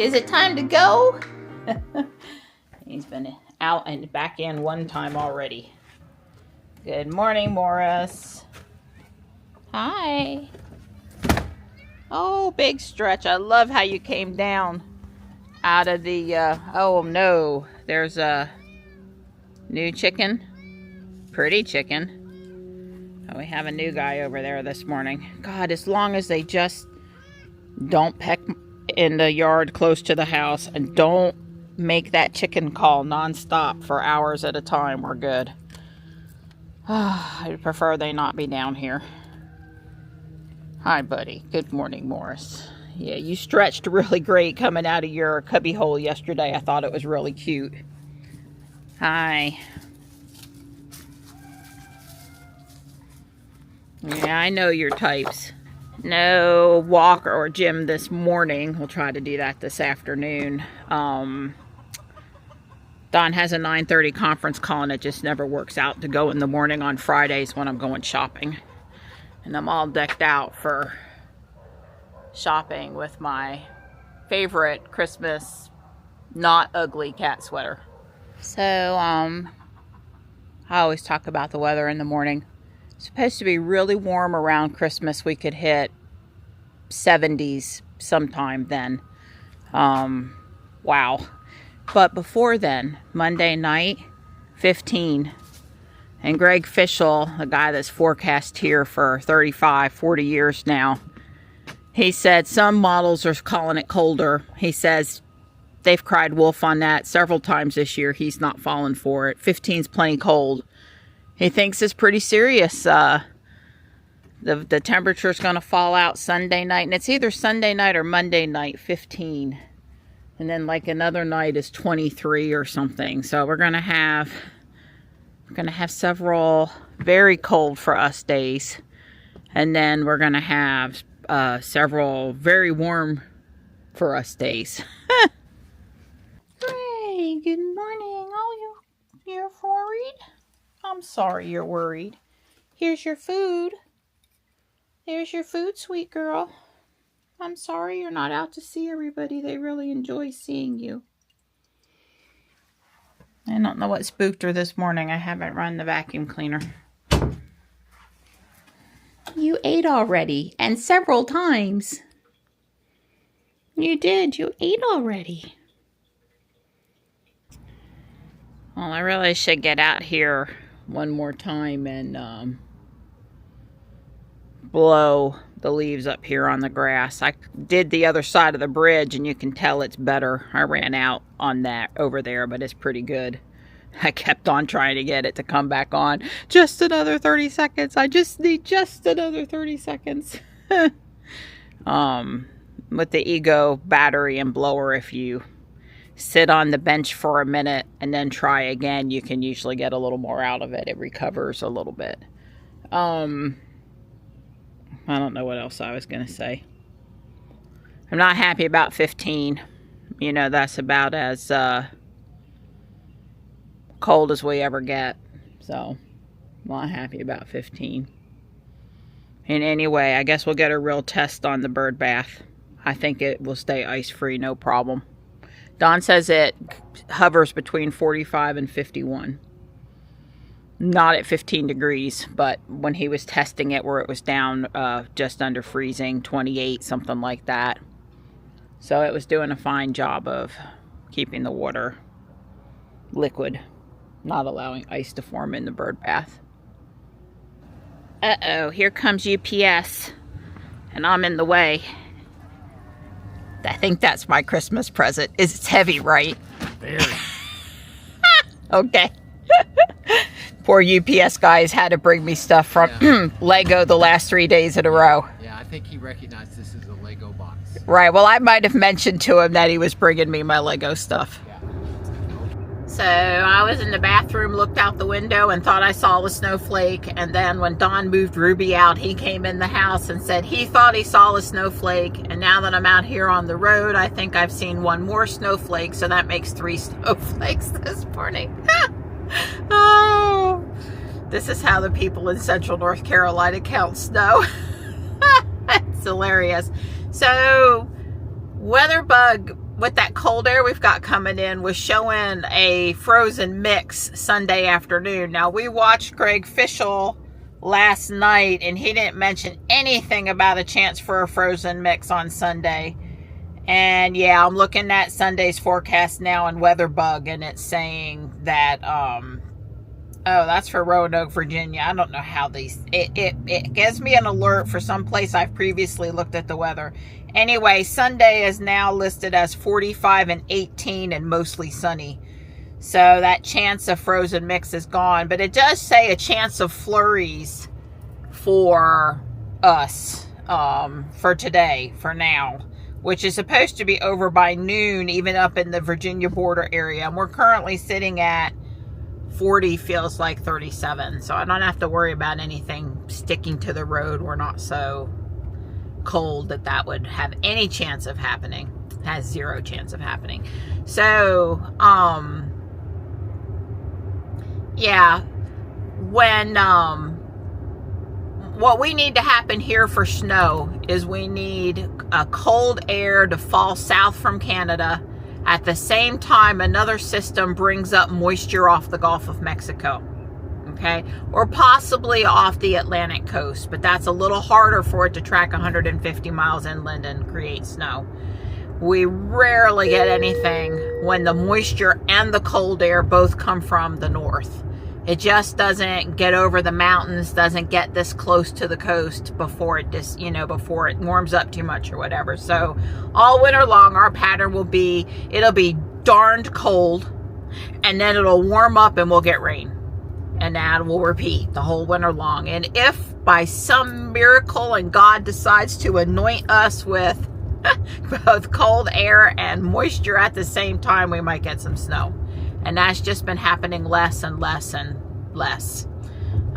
Is it time to go? He's been out and back in one time already. Good morning, Morris. Hi. Oh, big stretch. I love how you came down out of the, oh no, there's a new chicken. Pretty chicken. Oh, we have a new guy over there this morning. God, as long as they just don't peck in the yard close to the house and don't make that chicken call nonstop for hours at a time, we're good. I'd prefer they not be down here. Hi, buddy. Good morning, Morris. Yeah, you stretched really great coming out of your cubby hole yesterday. I thought it was really cute. Hi. Yeah, I know your types. No walk or gym this morning. We'll try to do that this afternoon. Don has a 9:30 conference call and it just never works out to go in the morning on Fridays when I'm going shopping. And I'm all decked out for shopping with my favorite Christmas not ugly cat sweater. So, I always talk about the weather in the morning. It's supposed to be really warm around Christmas. We could hit 70s sometime then. Wow. But before then, Monday night, 15. And Greg Fishel, the guy that's forecast here for 35, 40 years now, he said some models are calling it colder. He says they've cried wolf on that several times this year. He's not falling for it. 15's plenty cold. He thinks it's pretty serious. The temperature's going to fall out Sunday night. And it's either Sunday night or Monday night, 15. And then like another night is 23 or something. So we're going to have several very cold for us days. And then we're going to have several very warm for us days. Hey, good morning. Oh, you're worried? I'm sorry you're worried. Here's your food. There's your food, sweet girl. I'm sorry you're not out to see everybody. They really enjoy seeing you. I don't know what spooked her this morning. I haven't run the vacuum cleaner. You ate already, and several times. You did. You ate already. Well, I really should get out here one more time and blow the leaves up here on the grass. I did the other side of the bridge and you can tell it's better. I ran out on that over there, but it's pretty good. I kept on trying to get it to come back on. Just another 30 seconds. I just need just another 30 seconds. With the Ego battery and blower, if you sit on the bench for a minute and then try again, you can usually get a little more out of it. It recovers a little bit. I don't know what else I was going to say. I'm not happy about 15. You know, that's about as cold as we ever get. So, not happy about 15. And anyway, I guess we'll get a real test on the bird bath. I think it will stay ice-free, no problem. Don says it hovers between 45 and 51. Not at 15 degrees, but when he was testing it where it was down just under freezing, 28, something like that. So it was doing a fine job of keeping the water liquid, not allowing ice to form in the bird bath. Uh-oh, here comes UPS, and I'm in the way. I think that's my Christmas present. It's heavy, right? Very. Okay. Poor UPS guys had to bring me stuff from Lego the last 3 days in a row. Yeah, I think he recognized this as a Lego box. Right, well, I might have mentioned to him that he was bringing me my Lego stuff. Yeah. So I was in the bathroom, looked out the window and thought I saw a snowflake. And then when Don moved Ruby out, he came in the house and said he thought he saw a snowflake. And now that I'm out here on the road, I think I've seen one more snowflake. So that makes 3 snowflakes this morning. Oh, this is how the people in Central North Carolina count snow. It's hilarious. So weather bug with that cold air we've got coming in, was showing a frozen mix Sunday afternoon. Now, we watched Greg Fischel last night, and he didn't mention anything about a chance for a frozen mix on Sunday. And yeah, I'm looking at Sunday's forecast now in WeatherBug, and it's saying that, oh, that's for Roanoke, Virginia. I don't know how these, it gives me an alert for some place I've previously looked at the weather. Anyway, Sunday is now listed as 45 and 18 and mostly sunny. So that chance of frozen mix is gone. But it does say a chance of flurries for us, for today, for now, which is supposed to be over by noon, even up in the Virginia border area. And we're currently sitting at 40, feels like 37. So I don't have to worry about anything sticking to the road. We're not so cold that would have any chance of happening. It has zero chance of happening. So, yeah, when, what we need to happen here for snow is we need a cold air to fall south from Canada. At the same time, another system brings up moisture off the Gulf of Mexico, okay? Or possibly off the Atlantic coast, but that's a little harder for it to track 150 miles inland and create snow. We rarely get anything when the moisture and the cold air both come from the north. It just doesn't get over the mountains, doesn't get this close to the coast before it just, before it warms up too much or whatever. So all winter long, our pattern will be, it'll be darned cold, and then it'll warm up and we'll get rain. And that will repeat the whole winter long. And if by some miracle and God decides to anoint us with both cold air and moisture at the same time, we might get some snow. And that's just been happening less and less and less.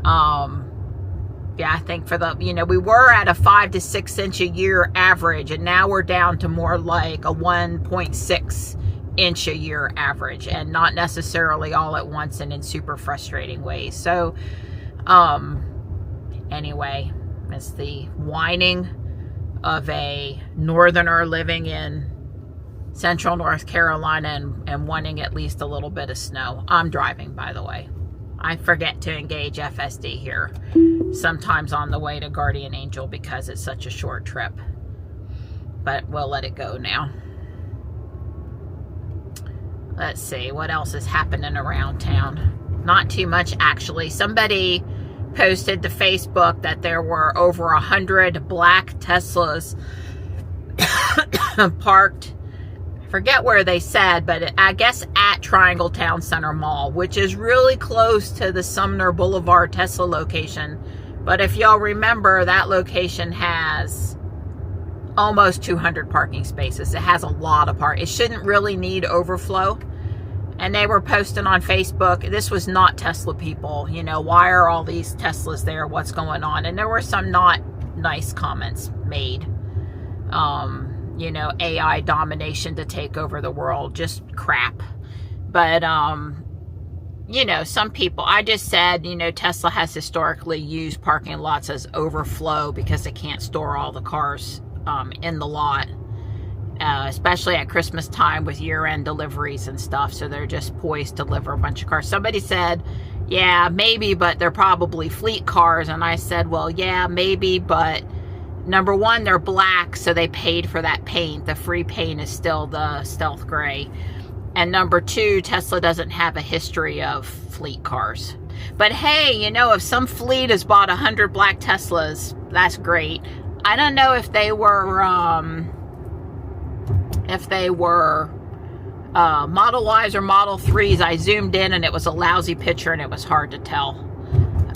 Yeah, I think for the, we were at a 5 to 6 inch a year average, and now we're down to more like a 1.6 inch a year average, and not necessarily all at once and in super frustrating ways. So, anyway, it's the whining of a northerner living in central North Carolina and wanting at least a little bit of snow. I'm driving, by the way. I forget to engage FSD here sometimes on the way to Guardian Angel because it's such a short trip. But we'll let it go now. Let's see, what else is happening around town? Not too much, actually. Somebody posted to Facebook that there were over 100 black Teslas parked, forget where they said, but I guess at Triangle Town Center Mall, which is really close to the Sumner Boulevard Tesla location. But if y'all remember, that location has almost 200 parking spaces. It has a lot of park. It shouldn't really need overflow. And they were posting on Facebook, this was not Tesla people. Why are all these Teslas there? What's going on? And there were some not nice comments made. AI domination to take over the world, just crap. But, some people, I just said, Tesla has historically used parking lots as overflow because they can't store all the cars in the lot, especially at Christmas time with year-end deliveries and stuff. So they're just poised to deliver a bunch of cars. Somebody said, yeah, maybe, but they're probably fleet cars. And I said, well, yeah, maybe, but number one, they're black, so they paid for that paint. The free paint is still the stealth gray. And number two, Tesla doesn't have a history of fleet cars. But hey, if some fleet has bought 100 black Teslas, that's great. I don't know if they were Model Ys or Model 3s. I zoomed in and it was a lousy picture and it was hard to tell.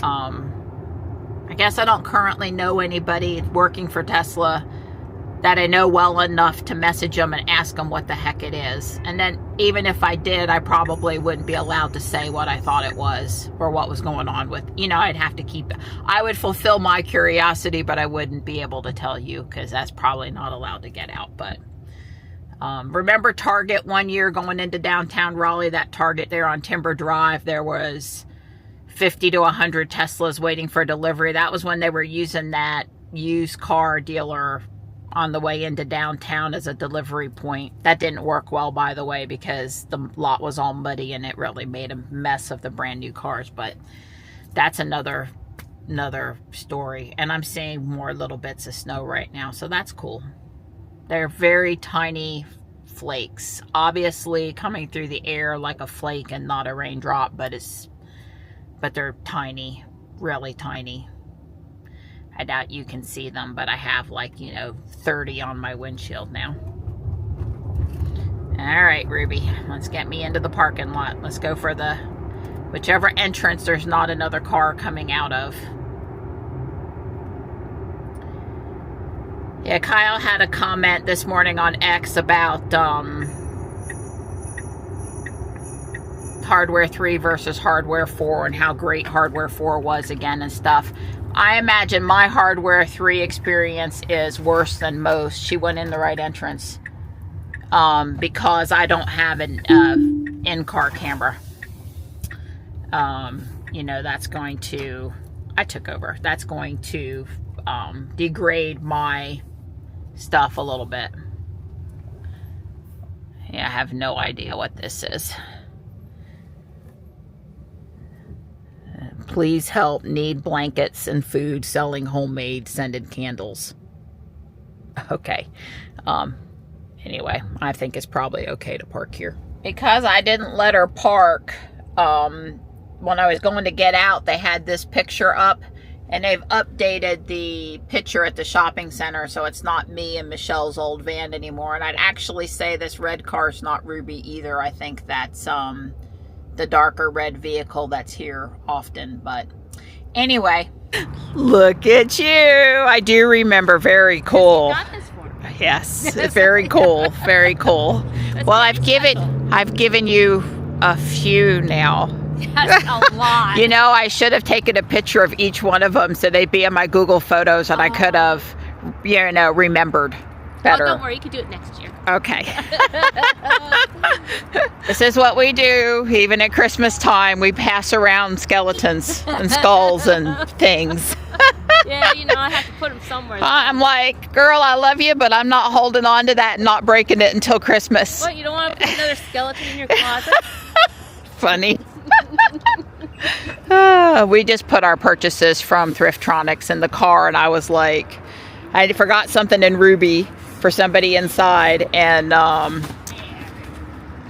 I guess I don't currently know anybody working for Tesla that I know well enough to message them and ask them what the heck it is. And then even if I did, I probably wouldn't be allowed to say what I thought it was or what was going on with, I'd have to keep it. I would fulfill my curiosity, but I wouldn't be able to tell you because that's probably not allowed to get out. But remember Target one year going into downtown Raleigh, that Target there on Timber Drive, there was 50 to 100 Teslas waiting for delivery. That was when they were using that used car dealer on the way into downtown as a delivery point. That didn't work well, by the way, because the lot was all muddy and it really made a mess of the brand new cars. But that's another story. And I'm seeing more little bits of snow right now, so that's cool. They're very tiny flakes, obviously coming through the air like a flake and not a raindrop, but they're tiny, really tiny. I doubt you can see them, but I have like, 30 on my windshield now. All right, Ruby, let's get me into the parking lot. Let's go for the whichever entrance there's not another car coming out of. Yeah, Kyle had a comment this morning on X about Hardware 3 versus Hardware 4 and how great Hardware 4 was again and stuff. I imagine my Hardware 3 experience is worse than most. She went in the right entrance because I don't have an in-car camera. That's going to... I took over. That's going to degrade my stuff a little bit. Yeah, I have no idea what this is. Please help, need blankets and food, selling homemade scented candles. Okay. Anyway, I think it's probably okay to park here. Because I didn't let her park, when I was going to get out, they had this picture up, and they've updated the picture at the shopping center, so it's not me and Michelle's old van anymore. And I'd actually say this red car's not Ruby either. I think that's the darker red vehicle that's here often. But anyway, look at you. I do remember. Very cool. You got this for me. Yes, very cool. Very cool. Well, I've given you a few now. That's a lot. I should have taken a picture of each one of them so they'd be in my Google Photos, and I could have, remembered better. Oh, don't worry, you can do it next year. Okay. This is what we do. Even at Christmas time, we pass around skeletons and skulls and things. Yeah, I have to put them somewhere. I'm like, girl, I love you, but I'm not holding on to that and not breaking it until Christmas. What, you don't want to put another skeleton in your closet? Funny. We just put our purchases from Thriftronics in the car, and I was like, I forgot something in Ruby for somebody inside, and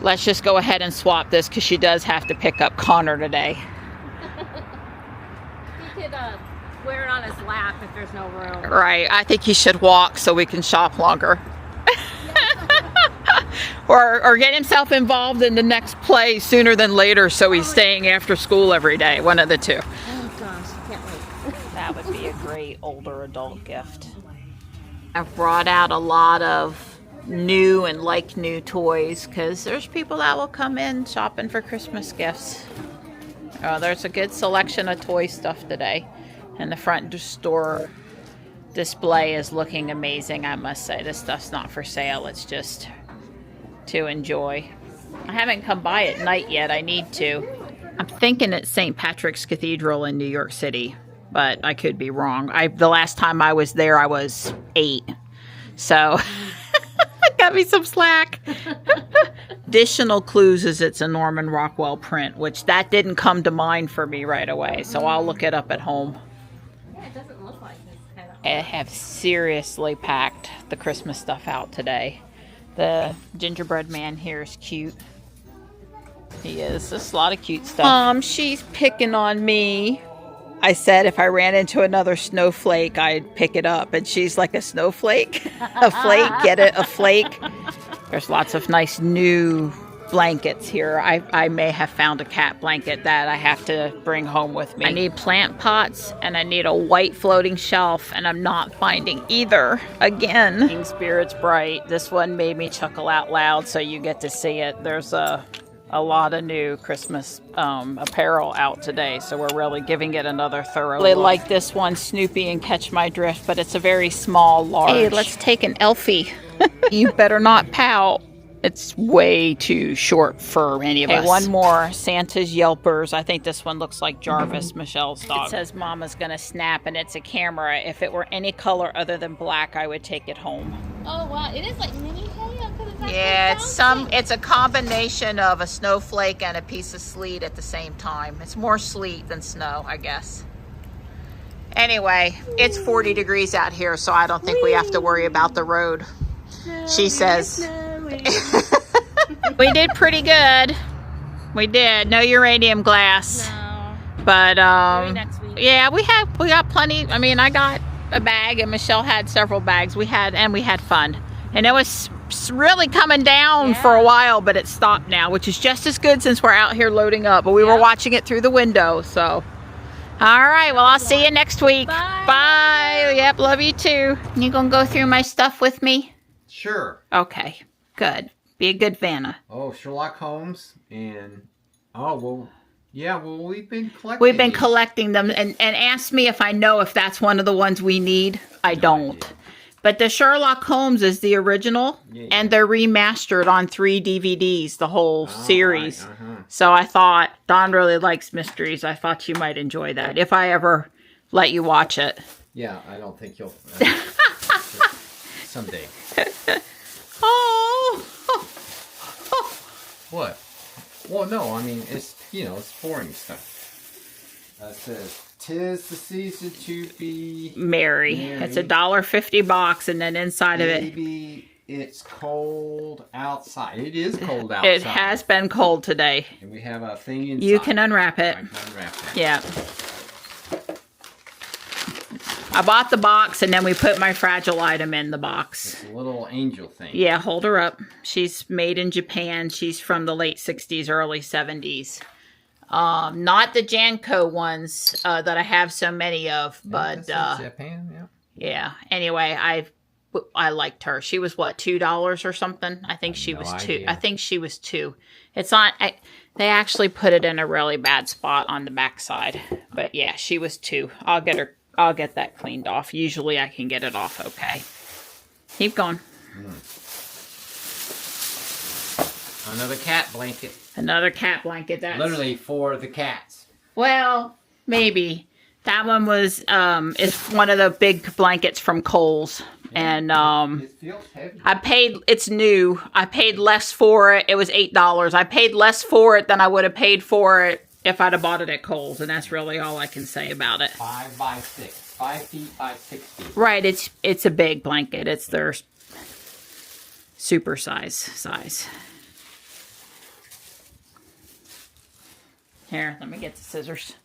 let's just go ahead and swap this because she does have to pick up Connor today. He could wear it on his lap if there's no room. Right. I think he should walk so we can shop longer. Or get himself involved in the next play sooner than later so he's staying after school every day. One of the two. Oh gosh, I can't wait. That would be a great older adult gift. I've brought out a lot of new and new toys because there's people that will come in shopping for Christmas gifts. There's a good selection of toy stuff today. And the front store display is looking amazing, I must say. This stuff's not for sale. It's just to enjoy. I haven't come by at night yet. I need to. I'm thinking it's St. Patrick's Cathedral in New York City, but I could be wrong. The last time I was there, I was 8. So, got me some slack. Additional clues is it's a Norman Rockwell print, which that didn't come to mind for me right away. So I'll look it up at home. Yeah, it doesn't look like this kind of. I have seriously packed the Christmas stuff out today. The gingerbread man here is cute. He is. There's a lot of cute stuff. She's picking on me. I said if I ran into another snowflake, I'd pick it up. And she's like, a snowflake? A flake? Get it? A flake? There's lots of nice new blankets here. I may have found a cat blanket that I have to bring home with me. I need plant pots and I need a white floating shelf, and I'm not finding either. Again, King Spirit's Bright. This one made me chuckle out loud, so you get to see it. There's a lot of new Christmas apparel out today, so we're really giving it another thorough look. Like this one, Snoopy and Catch My Drift, but it's a very small, large. Hey, let's take an Elfie. You better not pout. It's way too short for any of us. One more, Santa's Yelpers. I think this one looks like Jarvis, Michelle's dog. It says Mama's gonna snap, and it's a camera. If it were any color other than black, I would take it home. Oh wow, it is like mini hail. Yeah, it's a combination of a snowflake and a piece of sleet at the same time. It's more sleet than snow, I guess. Anyway, it's 40 degrees out here, so I don't think we have to worry about the road. She says. We did pretty good. We did. No uranium glass. No. But Maybe next week. yeah, we got plenty. I mean, I got a bag and Michelle had several bags. We had fun. And it was really coming down for a while, but it stopped now, which is just as good since we're out here loading up. But we were watching it through the window, so. All right, well, I'll see you next week. Bye. Bye. Yep, love you too. You gonna go through my stuff with me? Sure. Okay, good. Be a good Vanna. Oh, Sherlock Holmes and we've been collecting. We've been collecting them, and ask me if I know if that's one of the ones we need. I don't. But the Sherlock Holmes is the original, and they're remastered on 3 DVDs, the whole series. Right, So I thought, Don really likes mysteries. I thought you might enjoy that, if I ever let you watch it. Yeah, I don't think you'll. Someday. Oh. What? Well, no, I mean, it's boring stuff. It says, 'tis the season to be Merry. It's $1.50 box, and then inside of it. Maybe it's cold outside. It is cold outside. It has been cold today. And we have a thing inside. You can unwrap it. I can unwrap it. Yeah. I bought the box, and then we put my fragile item in the box. It's a little angel thing. Yeah, hold her up. She's made in Japan. She's from the late 60s, early 70s. Not the Janko ones that I have so many of, but Japan, yeah. Anyway, I liked her. She was what, $2 or something? I think she was $2. I think she was $2. It's not. They actually put it in a really bad spot on the back side, but yeah, she was $2. I'll get that cleaned off. Usually I can get it off okay. Keep going. Another cat blanket. Another cat blanket. That's literally for the cats. Well, maybe. That one was is one of the big blankets from Kohl's. And It feels heavy. it's new. I paid less for it. It was $8. I paid less for it than I would have paid for it if I'd have bought it at Kohl's, and that's really all I can say about it. 5 by 6. 5 feet by 6 feet. Right, it's a big blanket. It's their super size. Here, let me get the scissors.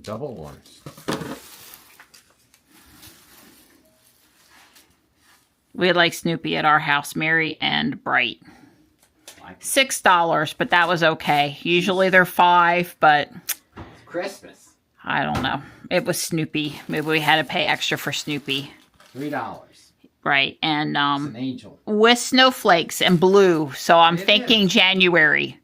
Double ones. We like Snoopy at our house, Merry and Bright. $6, but that was okay. Usually they're $5, but It's Christmas. I don't know. It was Snoopy. Maybe we had to pay extra for Snoopy. $3. Right, and It's an angel. with snowflakes and blue. So I'm thinking January.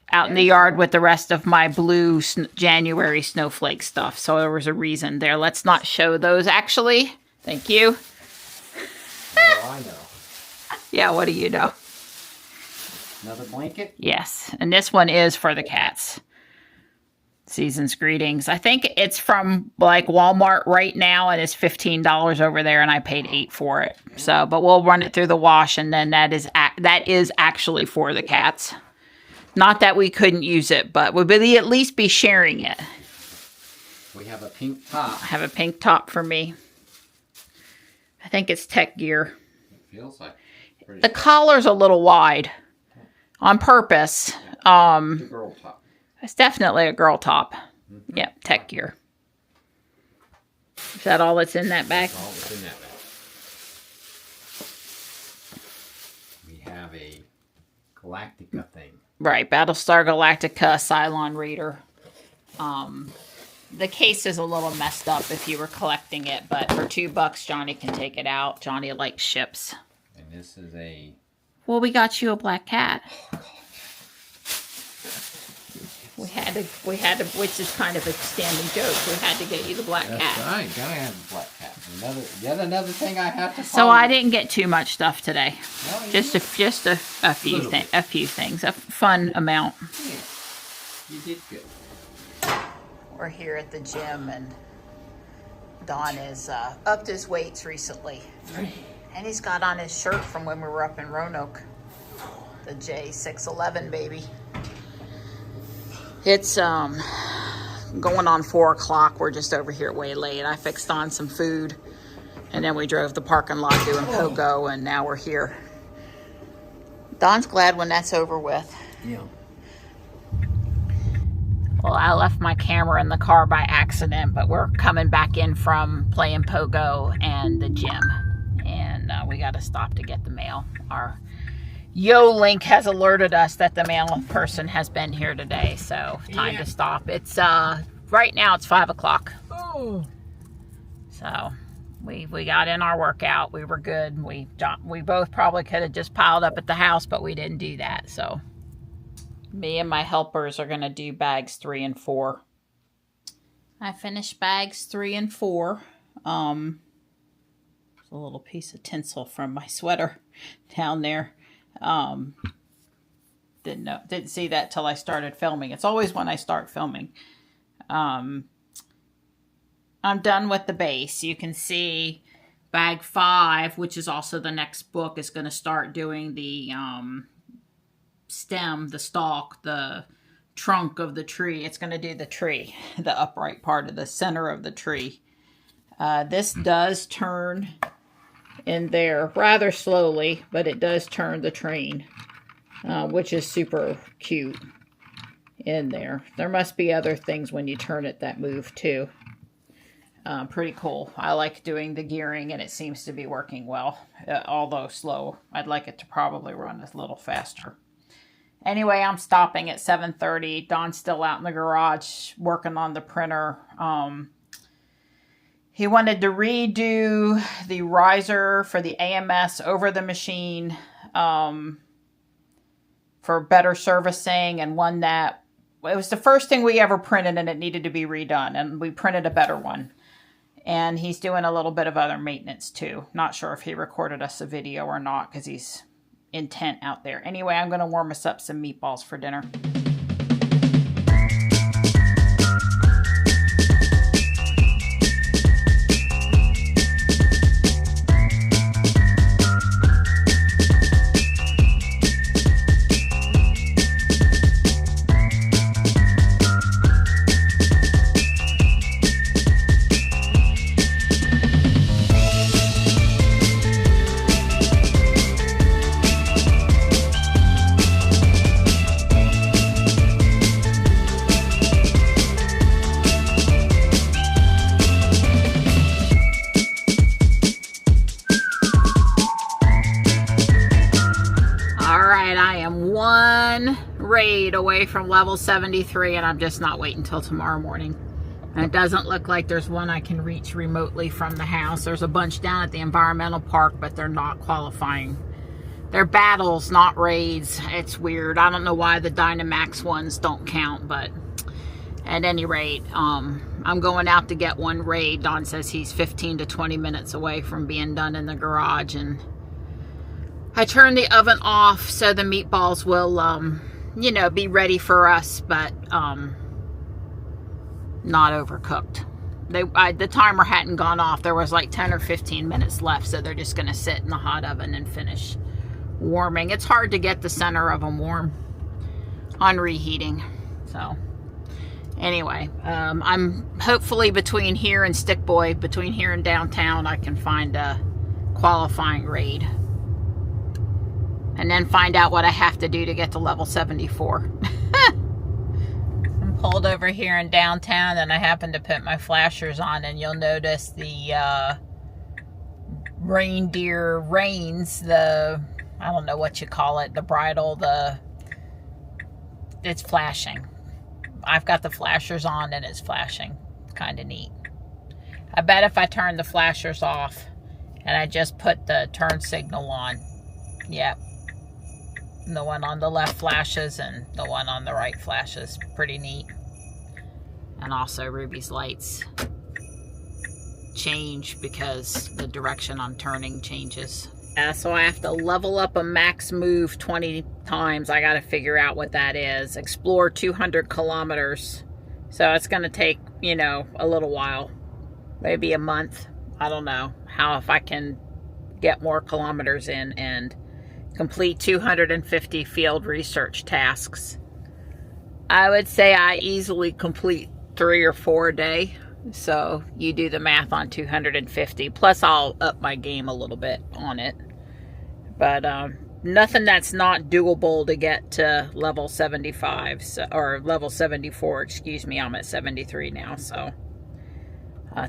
Out in the yard with the rest of my blue January snowflake stuff. So there was a reason there. Let's not show those, actually. Thank you. Oh, I know. Yeah, what do you know? Another blanket? Yes, and this one is for the cats. Season's greetings. I think it's from like Walmart right now, and it's $15 over there, and I paid $8 for it. So, but we'll run it through the wash, and then that is actually for the cats. Not that we couldn't use it, but we'll at least be sharing it. We have a pink top. I have a pink top for me. I think it's Tech Gear. It feels like The collar's a little wide on purpose. the girl top. It's definitely a girl top. Yeah, Tech Gear. Is that all that's in that bag? All that's in that bag. We have a Galactica thing. Right, Battlestar Galactica Cylon Raider. The case is a little messed up if you were collecting it, but for $2, Johnny can take it out. Johnny likes ships. And this is a... Well, we got you a black cat. We had to, which is kind of a standing joke. We had to get you the black cat. That's right. Gotta have the black cat. Yet another thing I have to. So I didn't get too much stuff today. No, Just a few things, a fun amount. Yeah, you did good. We're here at the gym, and Don is upped his weights recently, and he's got on his shirt from when we were up in Roanoke, the J611 baby. It's going on 4 o'clock. We're just over here way late. I fixed on some food, and then we drove the parking lot doing pogo, and now we're here. Don's glad when that's over with. Yeah. Well, I left my camera in the car by accident, but we're coming back in from playing pogo and the gym, and we got to stop to get the mail. Our Yo-Link has alerted us that the mail person has been here today, so time to stop. It's right now it's 5 o'clock. Oh. So we got in our workout. We were good. We both probably could have just piled up at the house, but we didn't do that. So me and my helpers are gonna do bags 3 and 4. I finished bags 3 and 4. There's a little piece of tinsel from my sweater down there. Didn't see that till I started filming. It's always when I start filming. I'm done with the base. You can see bag 5, which is also the next book, is going to start doing the stem, the stalk, the trunk of the tree. It's going to do the tree, the upright part of the center of the tree. This does turn in there rather slowly, but it does turn the train, which is super cute in there. There must be other things when you turn it that move too. Pretty cool. I like doing the gearing, and it seems to be working well, although slow. I'd like it to probably run a little faster. Anyway, I'm stopping at 7:30. Don's still out in the garage working on the printer. He wanted to redo the riser for the AMS over the machine for better servicing, and one that, it was the first thing we ever printed and it needed to be redone, and we printed a better one. And he's doing a little bit of other maintenance too. Not sure if he recorded us a video or not because he's intent out there. Anyway, I'm going to warm us up some meatballs for dinner. Away from level 73, and I'm just not waiting until tomorrow morning. And it doesn't look like there's one I can reach remotely from the house. There's a bunch down at the environmental park, but they're not qualifying. They're battles, not raids. It's weird. I don't know why the Dynamax ones don't count, but at any rate, I'm going out to get one raid. Don says he's 15 to 20 minutes away from being done in the garage, and I turned the oven off so the meatballs will you know, be ready for us, but not overcooked. The timer hadn't gone off. There was like 10 or 15 minutes left, so they're just going to sit in the hot oven and finish warming. It's hard to get the center of them warm on reheating. So anyway, I'm hopefully between here and Stick Boy, between here and downtown, I can find a qualifying raid. And then find out what I have to do to get to level 74. I'm pulled over here in downtown, and I happen to put my flashers on, and you'll notice the reindeer reins, I don't know what you call it, the bridle, it's flashing. I've got the flashers on and it's flashing. It's kind of neat. I bet if I turn the flashers off and I just put the turn signal on, yep. The one on the left flashes and the one on the right flashes. Pretty neat. And also Ruby's lights change because the direction I'm turning changes. So I have to level up a max move 20 times. I got to figure out what that is. Explore 200 kilometers. So it's going to take, you know, a little while. Maybe a month. I don't know how, if I can get more kilometers in and complete 250 field research tasks. I would say I easily complete 3 or 4 a day. So you do the math on 250. Plus I'll up my game a little bit on it. But nothing that's not doable to get to level 75, or level 74, excuse me. I'm at 73 now, so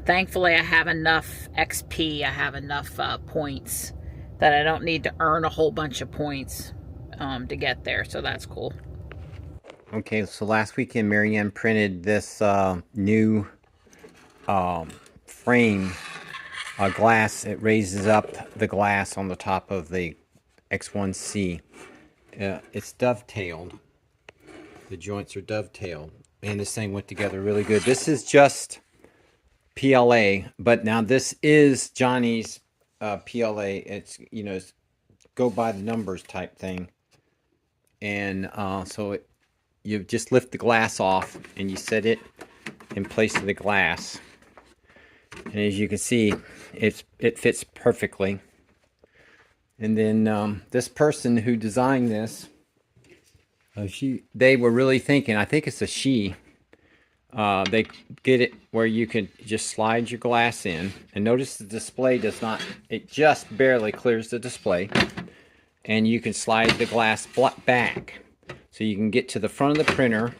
thankfully I have enough XP, I have enough points that I don't need to earn a whole bunch of points to get there, so that's cool. Okay, so last weekend Marianne printed this new frame glass. It raises up the glass on the top of the X1C. It's dovetailed. The joints are dovetailed, and this thing went together really good. This is just PLA, but now this is Johnny's PLA. It's, you know, it's go by the numbers type thing, and so you just lift the glass off and you set it in place of the glass. And as you can see, it fits perfectly. And then this person who designed this, they were really thinking, I think it's a she. They get it where you can just slide your glass in. And notice the display does not, it just barely clears the display. And you can slide the glass back. So you can get to the front of the printer,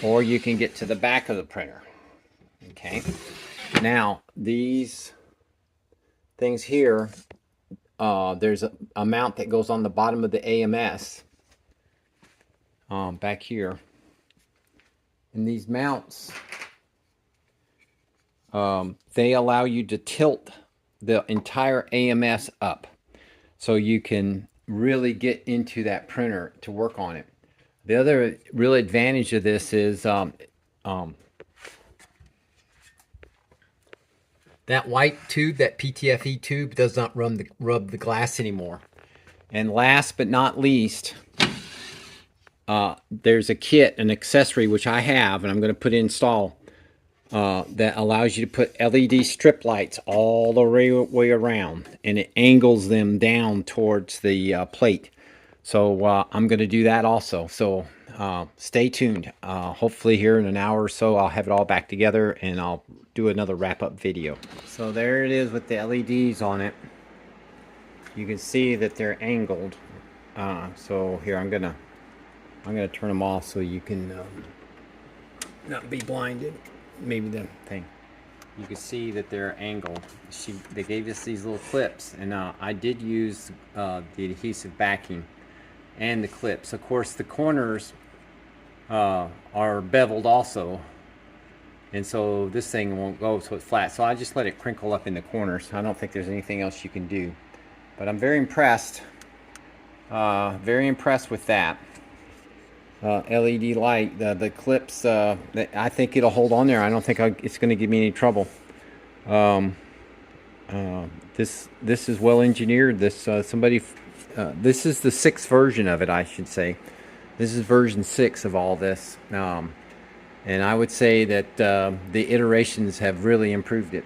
or you can get to the back of the printer. Okay. Now, these things here, there's a mount that goes on the bottom of the AMS back here. And these mounts, they allow you to tilt the entire AMS up, so you can really get into that printer to work on it. The other real advantage of this is that white tube, that PTFE tube, does not rub the glass anymore. And last but not least, there's a kit, an accessory, which I have, and I'm going to install, that allows you to put LED strip lights all the way around, and it angles them down towards the plate. So I'm going to do that also. So stay tuned. Hopefully here in an hour or so I'll have it all back together and I'll do another wrap-up video. So there it is with the LEDs on it. You can see that they're angled. So here I'm gonna turn them off so you can not be blinded. Maybe the thing. You can see that they're angled. They gave us these little clips, and I did use the adhesive backing and the clips. Of course, the corners are beveled also, and so this thing won't go so it's flat. So I just let it crinkle up in the corners. I don't think there's anything else you can do, but I'm very impressed. Very impressed with that. LED light, the clips, I think it'll hold on there. I don't think it's going to give me any trouble. This is well engineered. This this is the 6th version of it, I should say. This is version 6 of all this, and I would say that the iterations have really improved it.